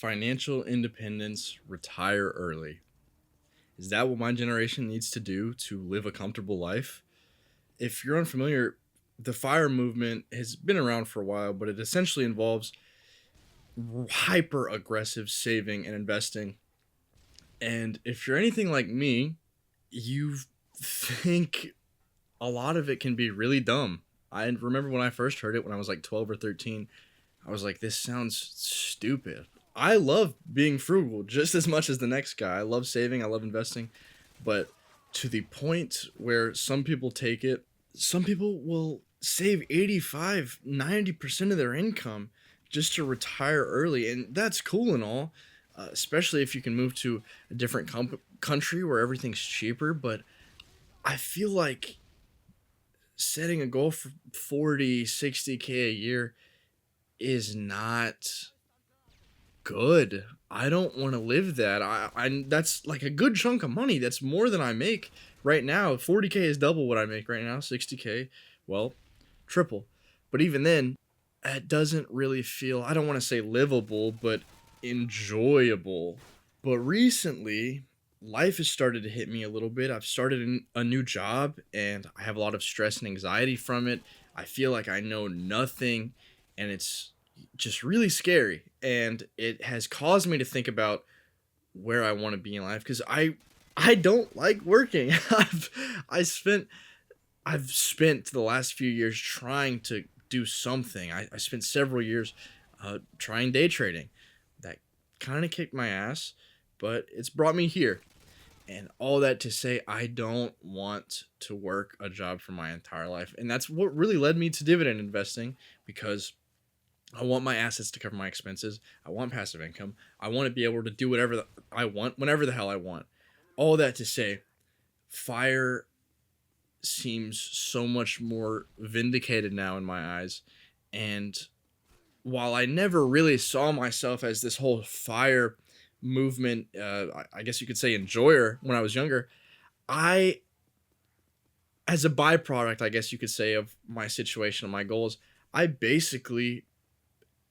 Financial independence, retire early. Is that what my generation needs to do to live a comfortable life? If you're unfamiliar, the FIRE movement has been around for a while, but it essentially involves hyper aggressive saving and investing. And if you're anything like me, you think a lot of it can be really dumb. I remember when I first heard it when I was like 12 or 13, I was like, this sounds stupid. I love being frugal just as much as the next guy. I love saving, I love investing, but to the point where some people take it, some people will save 85, 90% of their income just to retire early. And that's cool and all, especially if you can move to a different country where everything's cheaper. But I feel like setting a goal for 40, 60K a year is not good. I don't want to live that. I that's like a good chunk of money. That's more than I make right now. 40K is double what I make right now. 60K, well, triple. But even then, it doesn't really feel, I don't want to say livable, but enjoyable. But recently, life has started to hit me a little bit. I've started a new job and I have a lot of stress and anxiety from it. I feel like I know nothing and it's just really scary. And it has caused me to think about where I want to be in life because I don't like working. I spent I've spent the last few years trying to do something. I spent several years trying day trading. That kind of kicked my ass, but it's brought me here. And all that to say, I don't want to work a job for my entire life. And that's what really led me to dividend investing because I want my assets to cover my expenses. I want passive income. I want to be able to do whatever I want, whenever the hell I want. All that to say, FIRE seems so much more vindicated now in my eyes. And while I never really saw myself as this whole FIRE movement, I guess you could say enjoyer when I was younger, I, as a byproduct, I guess you could say, of my situation and my goals, I basically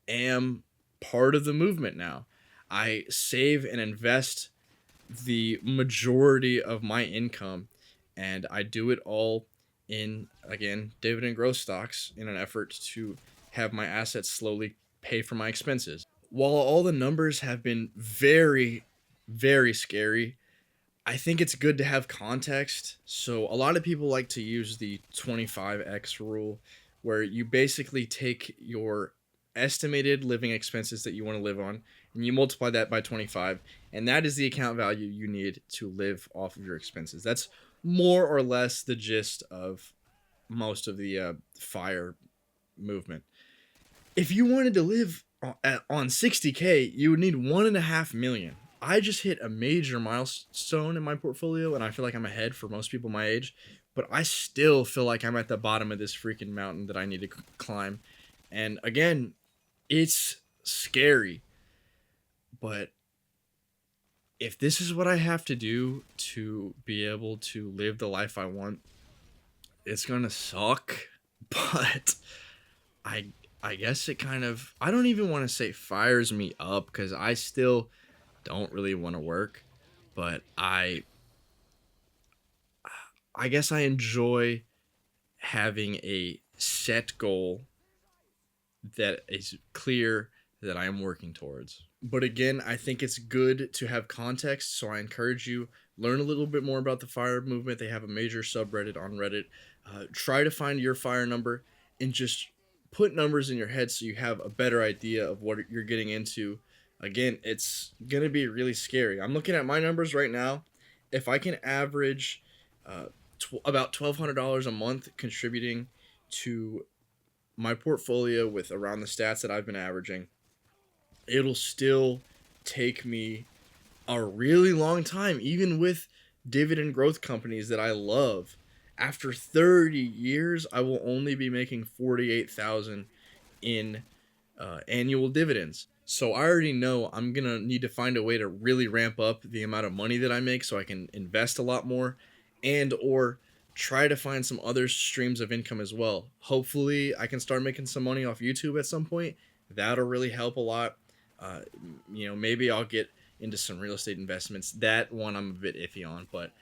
am part of the movement now. I save and invest the majority of my income, and I do it all in, again, dividend growth stocks in an effort to have my assets slowly pay for my expenses. While all the numbers have been very, very scary, I think it's good to have context. So a lot of people like to use the 25x rule, where you basically take your estimated living expenses that you want to live on and you multiply that by 25, and that is the account value you need to live off of your expenses. That's more or less the gist of most of the FIRE movement. If you wanted to live on 60K, you would need 1.5 million. I just hit a major milestone in my portfolio and I feel like I'm ahead for most people my age, but I still feel like I'm at the bottom of this freaking mountain that I need to climb. And again, it's scary, but if this is what I have to do to be able to live the life I want, it's gonna suck. But I I guess it kind of, I don't even want to say fires me up because I still don't really want to work, but I guess I enjoy having a set goal that is clear that I am working towards. But again, I think it's good to have context, so I encourage you learn a little bit more about the FIRE movement. They have a major subreddit on Reddit. Try to find your FIRE number and just put numbers in your head so you have a better idea of what you're getting into. Again, it's gonna be really scary. I'm looking at my numbers right now. If I can average about $1,200 a month contributing to my portfolio with around the stats that I've been averaging, it'll still take me a really long time, even with dividend growth companies that I love. After 30 years, I will only be making 48,000 in annual dividends. So I already know I'm gonna need to find a way to really ramp up the amount of money that I make so I can invest a lot more, and or try to find some other streams of income as well. Hopefully I can start making some money off YouTube at some point. That'll really help a lot. Maybe I'll get into some real estate investments. That one I'm a bit iffy on, but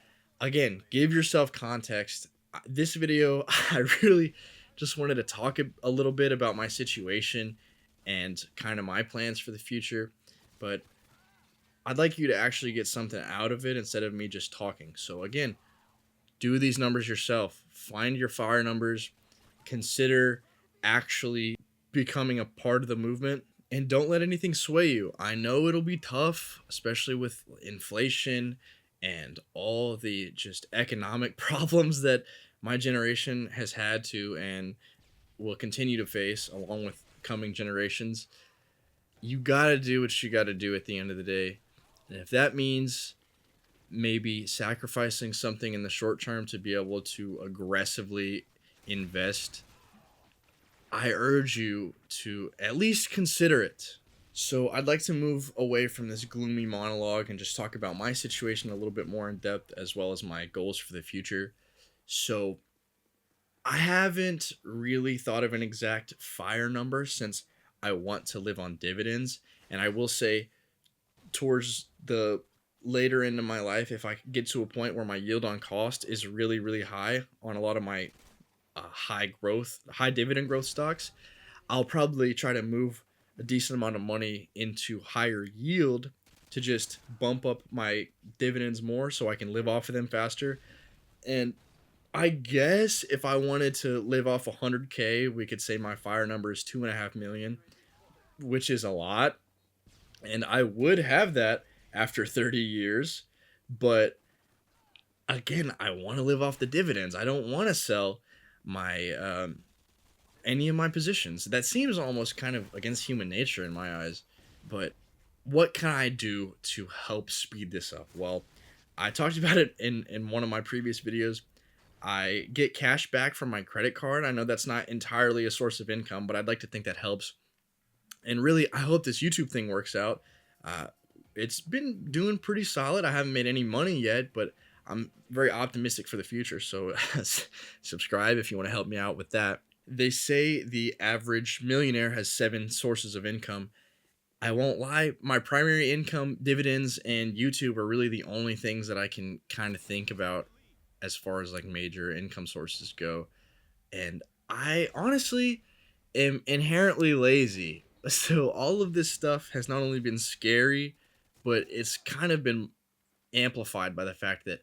again, give yourself context. This video, I really just wanted to talk a little bit about my situation and kind of my plans for the future, but I'd like you to actually get something out of it instead of me just talking. So again, do these numbers yourself. Find your fire numbers. Consider actually becoming a part of the movement, and don't let anything sway you. I know it'll be tough, especially with inflation and all the just economic problems that my generation has had to and will continue to face along with coming generations. You got to do what you got to do at the end of the day. And if that means maybe sacrificing something in the short term to be able to aggressively invest, I urge you to at least consider it. So, I'd like to move away from this gloomy monologue and just talk about my situation a little bit more in depth, as well as my goals for the future. So, I haven't really thought of an exact fire number since I want to live on dividends. And I will say, towards the later into my life, if I get to a point where my yield on cost is really, really high on a lot of my high dividend growth stocks, I'll probably try to move a decent amount of money into higher yield to just bump up my dividends more so I can live off of them faster. And I guess if I wanted to live off 100K, we could say my fire number is 2.5 million, which is a lot. And I would have that after 30 years. But again, I want to live off the dividends. I don't want to sell my any of my positions. That seems almost kind of against human nature in my eyes. But what can I do to help speed this up? Well, I talked about it in one of my previous videos. I get cash back from my credit card. I know that's not entirely a source of income, but I'd like to think that helps. And really, I hope this YouTube thing works out. Uh, it's been doing pretty solid. I haven't made any money yet, but I'm very optimistic for the future. So subscribe if you want to help me out with that. They say the average millionaire has 7 sources of income. I won't lie, my primary income, dividends, and YouTube are really the only things that I can kind of think about as far as like major income sources go. And I honestly am inherently lazy. So all of this stuff has not only been scary, but it's kind of been amplified by the fact that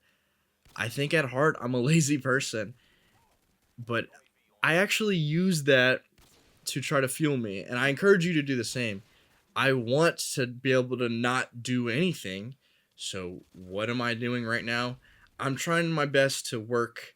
I think at heart I'm a lazy person. But I actually use that to try to fuel me, and I encourage you to do the same. I want to be able to not do anything. So what am I doing right now? I'm trying my best to work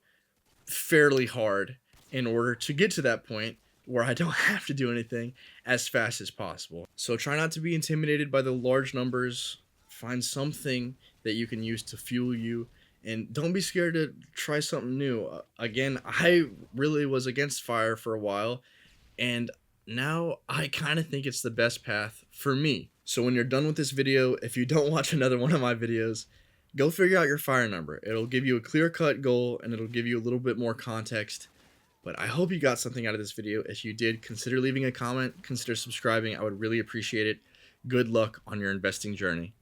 fairly hard in order to get to that point where I don't have to do anything as fast as possible. So try not to be intimidated by the large numbers. Find something that you can use to fuel you, and don't be scared to try something new. Again, I really was against fire for a while, and now I kind of think it's the best path for me. So when you're done with this video, if you don't watch another one of my videos, go figure out your fire number. It'll give you a clear-cut goal, and it'll give you a little bit more context. But I hope you got something out of this video. If you did, consider leaving a comment, consider subscribing. I would really appreciate it. Good luck on your investing journey.